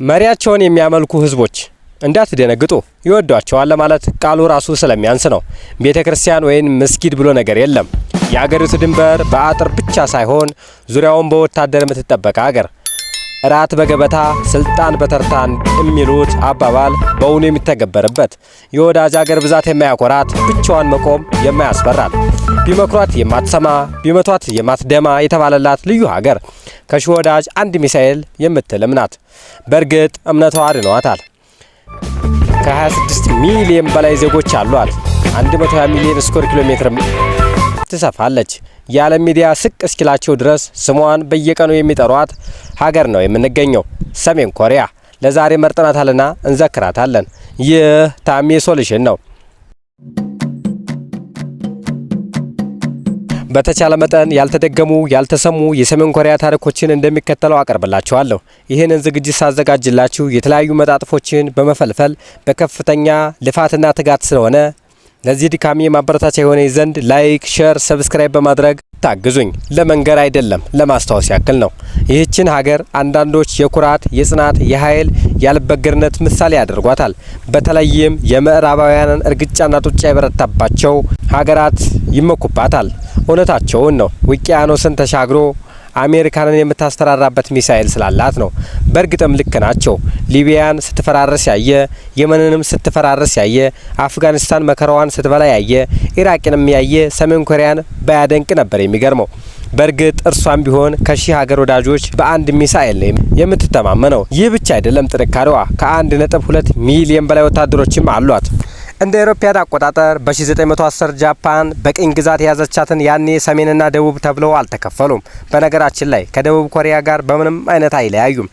መሪያቸውን የሚያመልኩ ህዝቦች እንዳትደነግጡ ይወዷቸዋል ለማለት ቃሉ ራሱ ስለሚያንስ ነው። ቤተክርስቲያን ወይም መስጊድ ብሎ ነገር የለም። የአገሪቱ ድንበር በአጥር ብቻ ሳይሆን ዙሪያውን በወታደር የምትጠበቅ አገር። ራት በገበታ ስልጣን በተርታን የሚሉት አባባል በእውኑ የሚተገበርበት የወዳጅ አገር ብዛት የማያኮራት ብቻዋን መቆም የማያስፈራት ቢመክሯት የማትሰማ ቢመቷት የማትደማ የተባለላት ልዩ ሀገር ከሺህ ወዳጅ አንድ ሚሳኤል የምትልም ናት። በእርግጥ እምነቷ አድኗታል። ከ26 ሚሊዮን በላይ ዜጎች አሏት። 120 ሚሊዮን ስኩዌር ኪሎ ሜትር ትሰፋለች። የዓለም ሚዲያ ስቅ እስኪላቸው ድረስ ስሟን በየቀኑ የሚጠሯት ሀገር ነው የምንገኘው፣ ሰሜን ኮሪያ። ለዛሬ መርጠናታልና እንዘክራታለን። ይህ ታሜ ሶሉሽን ነው። በተቻለ መጠን ያልተደገሙ ያልተሰሙ የሰሜን ኮሪያ ታሪኮችን እንደሚከተለው አቀርብላችኋለሁ። ይህንን ዝግጅት ሳዘጋጅላችሁ የተለያዩ መጣጥፎችን በመፈልፈል በከፍተኛ ልፋትና ትጋት ስለሆነ ለዚህ ድካሜ ማበረታቻ የሆነ ዘንድ ላይክ፣ ሼር፣ ሰብስክራይብ በማድረግ ታግዙኝ። ለመንገር አይደለም ለማስታወስ ያክል ነው። ይህችን ሀገር አንዳንዶች የኩራት፣ የጽናት፣ የኃይል፣ ያልበገርነት ምሳሌ ያደርጓታል። በተለይም የምዕራባውያንን እርግጫና ጡጫ የበረታባቸው ሀገራት ይመኩባታል። እውነታቸውን ነው። ውቅያኖስን ተሻግሮ አሜሪካንን የምታስተራራበት ሚሳኤል ስላላት ነው። በእርግጥም ልክ ናቸው። ሊቢያን ስትፈራረስ ያየ፣ የመንንም ስትፈራረስ ያየ፣ አፍጋኒስታን መከራዋን ስትበላ ያየ፣ ኢራቅንም ያየ ሰሜን ኮሪያን ባያደንቅ ነበር የሚገርመው። በእርግጥ እርሷም ቢሆን ከሺህ ሀገር ወዳጆች በአንድ ሚሳኤል ነው የምትተማመነው። ይህ ብቻ አይደለም ጥንካሬዋ፣ ከ1.2 ሚሊዮን በላይ ወታደሮችም አሏት። እንደ አውሮፓውያን አቆጣጠር በ1910 ጃፓን በቅኝ ግዛት የያዘቻትን ያኔ ሰሜንና ደቡብ ተብለው አልተከፈሉም። በነገራችን ላይ ከደቡብ ኮሪያ ጋር በምንም አይነት አይለያዩም።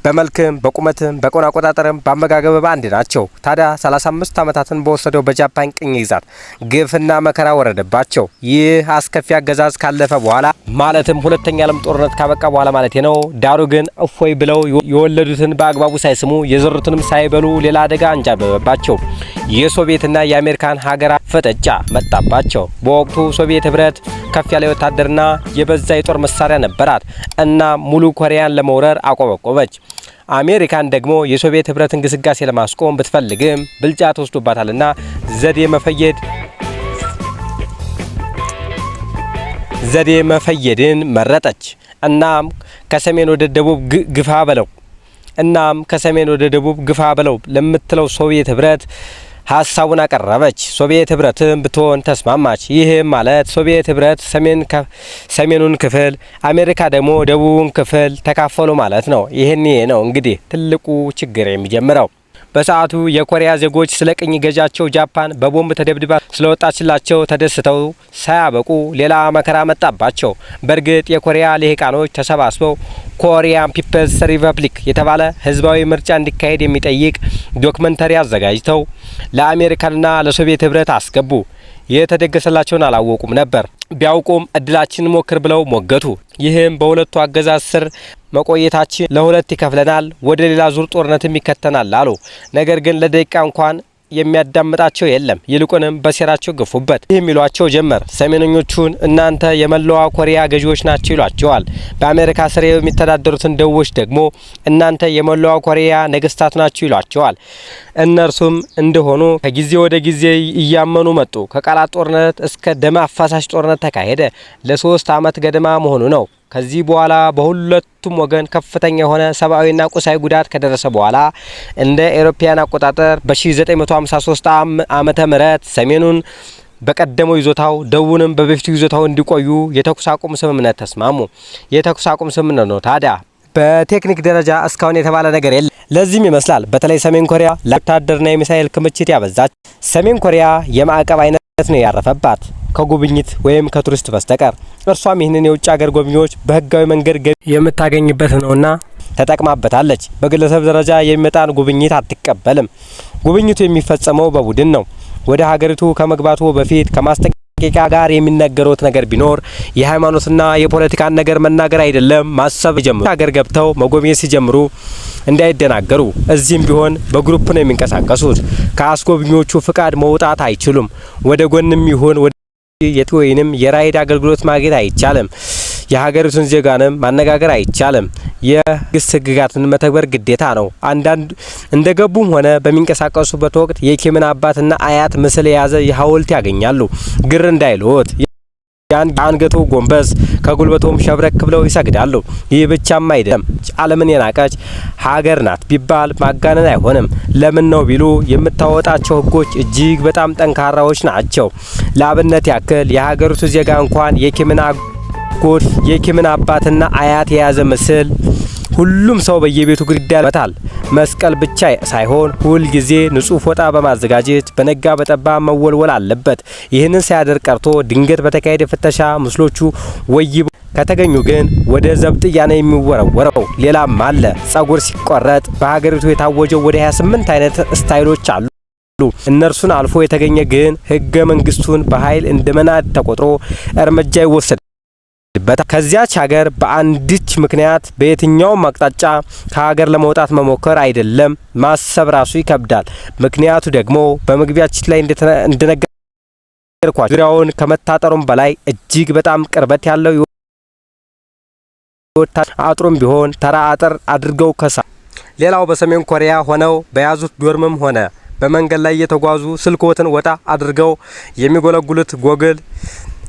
በመልክም በቁመትም በቀን አቆጣጠርም በአመጋገብ አንድ ናቸው። ታዲያ 35 ዓመታትን በወሰደው በጃፓን ቅኝ ግዛት ግፍና መከራ ወረደባቸው። ይህ አስከፊ አገዛዝ ካለፈ በኋላ ማለትም ሁለተኛ ዓለም ጦርነት ካበቃ በኋላ ማለት ነው። ዳሩ ግን እፎይ ብለው የወለዱትን በአግባቡ ሳይስሙ የዘሩትንም ሳይበሉ ሌላ አደጋ አንጃበበባቸው። የሶቪየትና የአሜሪካን ሀገራት ፍጥጫ መጣባቸው። በወቅቱ ሶቪየት ህብረት ከፍ ያለ ወታደርና የበዛ የጦር መሳሪያ ነበራት እና ሙሉ ኮሪያን ለመውረር አቆበቆበች። አሜሪካን ደግሞ የሶቪየት ህብረትን ግስጋሴ ለማስቆም ብትፈልግም ብልጫ ተወስዶባታልና ዘዴ መፈየድን መረጠች። እናም ከሰሜን ወደ ደቡብ ግፋ በለው ለምትለው ሶቪየት ህብረት ሀሳቡን አቀረበች። ሶቪየት ህብረትም ብትሆን ተስማማች። ይህም ማለት ሶቪየት ህብረት ሰሜኑን ክፍል፣ አሜሪካ ደግሞ ደቡቡን ክፍል ተካፈሉ ማለት ነው። ይህን ነው እንግዲህ ትልቁ ችግር የሚጀምረው። በሰዓቱ የኮሪያ ዜጎች ስለ ቅኝ ገዣቸው ጃፓን በቦምብ ተደብድባ ስለወጣችላቸው ተደስተው ሳያበቁ ሌላ መከራ መጣባቸው። በእርግጥ የኮሪያ ልሂቃኖች ተሰባስበው ኮሪያን ፒፕልስ ሪፐብሊክ የተባለ ህዝባዊ ምርጫ እንዲካሄድ የሚጠይቅ ዶክመንተሪ አዘጋጅተው ለአሜሪካንና ለሶቪየት ህብረት አስገቡ። የተደገሰላቸውን አላወቁም ነበር። ቢያውቁም እድላችን ሞክር ብለው ሞገቱ። ይህም በሁለቱ አገዛዝ ስር መቆየታችን ለሁለት ይከፍለናል፣ ወደ ሌላ ዙር ጦርነትም ይከተናል አሉ። ነገር ግን ለደቂቃ እንኳን የሚያዳምጣቸው የለም። ይልቁንም በሴራቸው ገፉበት። ይህ የሚሏቸው ጀመር። ሰሜነኞቹን እናንተ የመላዋ ኮሪያ ገዢዎች ናቸው ይሏቸዋል። በአሜሪካ ስር የሚተዳደሩትን ደቡቦች ደግሞ እናንተ የመላዋ ኮሪያ ነገስታት ናቸው ይሏቸዋል። እነርሱም እንደሆኑ ከጊዜ ወደ ጊዜ እያመኑ መጡ። ከቃላት ጦርነት እስከ ደም አፋሳሽ ጦርነት ተካሄደ። ለ3 ዓመት ገደማ መሆኑ ነው። ከዚህ በኋላ በሁለቱም ወገን ከፍተኛ የሆነ ሰብአዊና ቁሳዊ ጉዳት ከደረሰ በኋላ እንደ አውሮፓውያን አቆጣጠር በ1953 ዓመተ ምህረት ሰሜኑን በቀደመው ይዞታው ደቡብንም በበፊቱ ይዞታው እንዲቆዩ የተኩስ አቁም ስምምነት ተስማሙ። የተኩስ አቁም ስምምነት ነው። ታዲያ በቴክኒክ ደረጃ እስካሁን የተባለ ነገር የለም። ለዚህም ይመስላል በተለይ ሰሜን ኮሪያ ለወታደርና የሚሳኤል ክምችት ያበዛች። ሰሜን ኮሪያ የማዕቀብ አይነት ነው ያረፈባት ከጉብኝት ወይም ከቱሪስት በስተቀር። እርሷም ይህንን የውጭ ሀገር ጎብኚዎች በህጋዊ መንገድ ገቢ የምታገኝበት ነውና ተጠቅማበታለች። በግለሰብ ደረጃ የሚመጣን ጉብኝት አትቀበልም። ጉብኝቱ የሚፈጸመው በቡድን ነው። ወደ ሀገሪቱ ከመግባቱ በፊት ከማስጠንቀቂያ ጋር የሚነገሩት ነገር ቢኖር የሃይማኖትና የፖለቲካን ነገር መናገር አይደለም፣ ማሰብ ጀምሩ። ሀገር ገብተው መጎብኘት ሲጀምሩ እንዳይደናገሩ። እዚህም ቢሆን በግሩፕ ነው የሚንቀሳቀሱት። ከአስጎብኚዎቹ ፍቃድ መውጣት አይችሉም። ወደ ጎንም ይሁን ወይንም የራይድ አገልግሎት ማግኘት አይቻልም። የሀገሪቱን ዜጋንም ማነጋገር አይቻልም። የግስ ህግጋትን መተግበር ግዴታ ነው። አንዳንድ እንደገቡም ሆነ በሚንቀሳቀሱበት ወቅት የኪምን አባትና አያት ምስል የያዘ የሐውልት ያገኛሉ። ግር እንዳይሉት አንገቱ ጎንበስ ከጉልበቱም ሸብረክ ብለው ይሰግዳሉ። ይህ ብቻም አይደለም፣ ዓለምን የናቀች ሀገር ናት ቢባል ማጋነን አይሆንም። ለምን ነው ቢሉ የምታወጣቸው ህጎች እጅግ በጣም ጠንካራዎች ናቸው። ለአብነት ያክል የሀገሪቱ ዜጋ እንኳን የኪምን አባትና አያት የያዘ ምስል ሁሉም ሰው በየቤቱ ግድግዳ ያለበታል። መስቀል ብቻ ሳይሆን ሁል ጊዜ ንጹህ ፎጣ በማዘጋጀት በነጋ በጠባ መወልወል አለበት። ይህንን ሳያደርግ ቀርቶ ድንገት በተካሄደ ፍተሻ ምስሎቹ ወይብ ከተገኙ ግን ወደ ዘብጥያ ነው የሚወረወረው። ሌላም አለ። ጸጉር ሲቆረጥ በሀገሪቱ የታወጀው ወደ 28 አይነት ስታይሎች አሉ። እነርሱን አልፎ የተገኘ ግን ህገ መንግስቱን በኃይል እንደመናድ ተቆጥሮ እርምጃ ይወሰዳል። ከዚያች ሀገር በአንዲች ምክንያት በየትኛውም አቅጣጫ ከሀገር ለመውጣት መሞከር አይደለም ማሰብ ራሱ ይከብዳል። ምክንያቱ ደግሞ በመግቢያችን ላይ እንደነገርኳችሁ ዙሪያውን ከመታጠሩም በላይ እጅግ በጣም ቅርበት ያለው አጥሩም ቢሆን ተራ አጥር አድርገው ሌላው በሰሜን ኮሪያ ሆነው በያዙት ዶርምም ሆነ በመንገድ ላይ እየተጓዙ ስልኮትን ወጣ አድርገው የሚጎለጉሉት ጎግል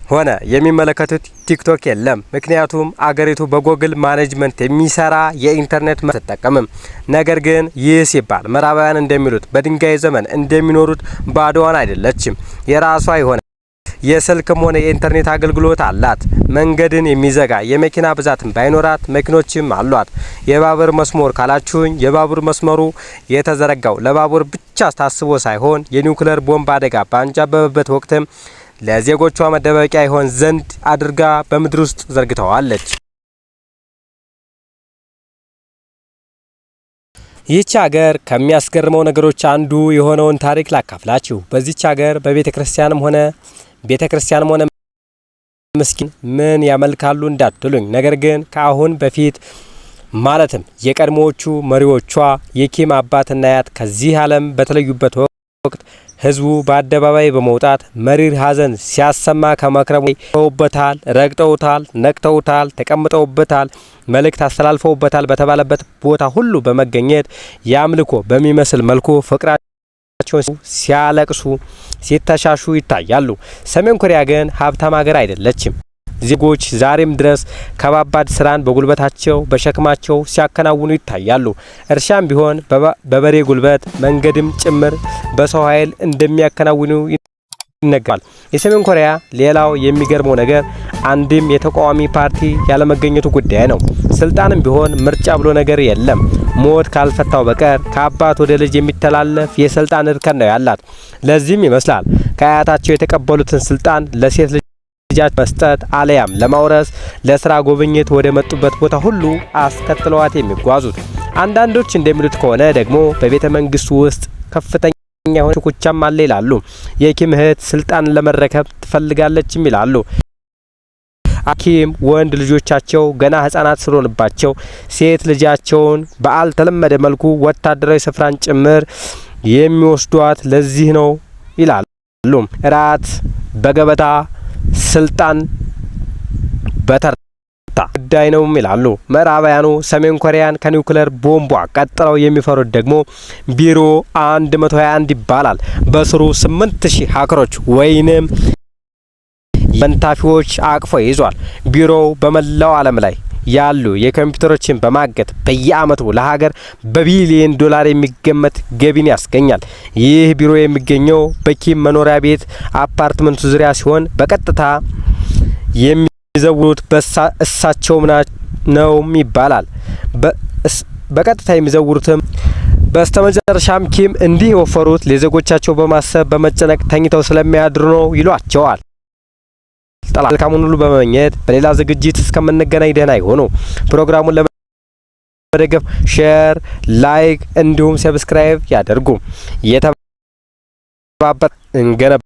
ሆነ የሚመለከቱት ቲክቶክ የለም። ምክንያቱም አገሪቱ በጎግል ማኔጅመንት የሚሰራ የኢንተርኔት ተጠቀምም። ነገር ግን ይህ ሲባል ምዕራባውያን እንደሚሉት በድንጋይ ዘመን እንደሚኖሩት ባዶዋን አይደለችም። የራሷ የሆነ የስልክም ሆነ የኢንተርኔት አገልግሎት አላት። መንገድን የሚዘጋ የመኪና ብዛትን ባይኖራት መኪኖችም አሏት። የባቡር መስመር ካላችሁኝ የባቡር መስመሩ የተዘረጋው ለባቡር ብቻ ታስቦ ሳይሆን የኒውክሌር ቦምብ አደጋ ባንጃበበበት ወቅትም ለዜጎቿ መደበቂያ ይሆን ዘንድ አድርጋ በምድር ውስጥ ዘርግተዋለች። ይህች ሀገር ከሚያስገርመው ነገሮች አንዱ የሆነውን ታሪክ ላካፍላችሁ። በዚህች ሀገር በቤተክርስቲያንም ሆነ ምስኪን ምን ያመልካሉ እንዳትሉኝ፣ ነገር ግን ከአሁን በፊት ማለትም የቀድሞዎቹ መሪዎቿ የኪም አባትና አያት ከዚህ ዓለም በተለዩበት ወቅት ህዝቡ በአደባባይ በመውጣት መሪር ሀዘን ሲያሰማ ከመክረሙበታል፣ ረግጠውታል፣ ነክተውታል፣ ተቀምጠውበታል፣ መልእክት አስተላልፈውበታል በተባለበት ቦታ ሁሉ በመገኘት ያምልኮ በሚመስል መልኩ ፍቅራቸውን ሲያለቅሱ ሲተሻሹ ይታያሉ። ሰሜን ኮሪያ ግን ሀብታም ሀገር አይደለችም። ዜጎች ዛሬም ድረስ ከባባድ ስራን በጉልበታቸው በሸክማቸው ሲያከናውኑ ይታያሉ። እርሻም ቢሆን በበሬ ጉልበት፣ መንገድም ጭምር በሰው ኃይል እንደሚያከናውኑ ይነገራል። የሰሜን ኮሪያ ሌላው የሚገርመው ነገር አንድም የተቃዋሚ ፓርቲ ያለመገኘቱ ጉዳይ ነው። ስልጣንም ቢሆን ምርጫ ብሎ ነገር የለም። ሞት ካልፈታው በቀር ከአባት ወደ ልጅ የሚተላለፍ የስልጣን እርከን ነው ያላት። ለዚህም ይመስላል ከአያታቸው የተቀበሉትን ስልጣን ለሴት ልጅ መስጠት አለያም ለማውረስ ለስራ ጉብኝት ወደ መጡበት ቦታ ሁሉ አስከትለዋት የሚጓዙት። አንዳንዶች እንደሚሉት ከሆነ ደግሞ በቤተ መንግስቱ ውስጥ ከፍተኛ የሆነ ሽኩቻም አለ ይላሉ። የኪም እህት ስልጣን ለመረከብ ትፈልጋለችም ይላሉ። ኪም ወንድ ልጆቻቸው ገና ህጻናት ስለሆኑባቸው ሴት ልጃቸውን በአልተለመደ መልኩ ወታደራዊ ስፍራን ጭምር የሚወስዷት ለዚህ ነው ይላሉ። እራት በገበታ ስልጣን በተርታ ጉዳይ ነው ይላሉ። ምዕራባውያኑ ሰሜን ኮሪያን ከኒውክሌር ቦምቧ ቀጥለው የሚፈሩት ደግሞ ቢሮ 121 ይባላል። በስሩ 8000 ሀከሮች ወይንም መንታፊዎች አቅፎ ይዟል። ቢሮው በመላው ዓለም ላይ ያሉ የኮምፒውተሮችን በማገት በየአመቱ ለሀገር በቢሊዮን ዶላር የሚገመት ገቢን ያስገኛል። ይህ ቢሮ የሚገኘው በኪም መኖሪያ ቤት አፓርትመንቱ ዙሪያ ሲሆን በቀጥታ የሚዘውሩት እሳቸው ነው ይባላል። በቀጥታ የሚዘውሩትም በስተመጨረሻም ኪም እንዲህ የወፈሩት ለዜጎቻቸው በማሰብ በመጨነቅ ተኝተው ስለሚያድሩ ነው ይሏቸዋል። መልካሙን ሁሉ በመመኘት በሌላ ዝግጅት እስከምንገናኝ ደህና ይሁኑ። ፕሮግራሙን ለመደገፍ ሼር፣ ላይክ እንዲሁም ሰብስክራይብ ያደርጉ። የተባበረ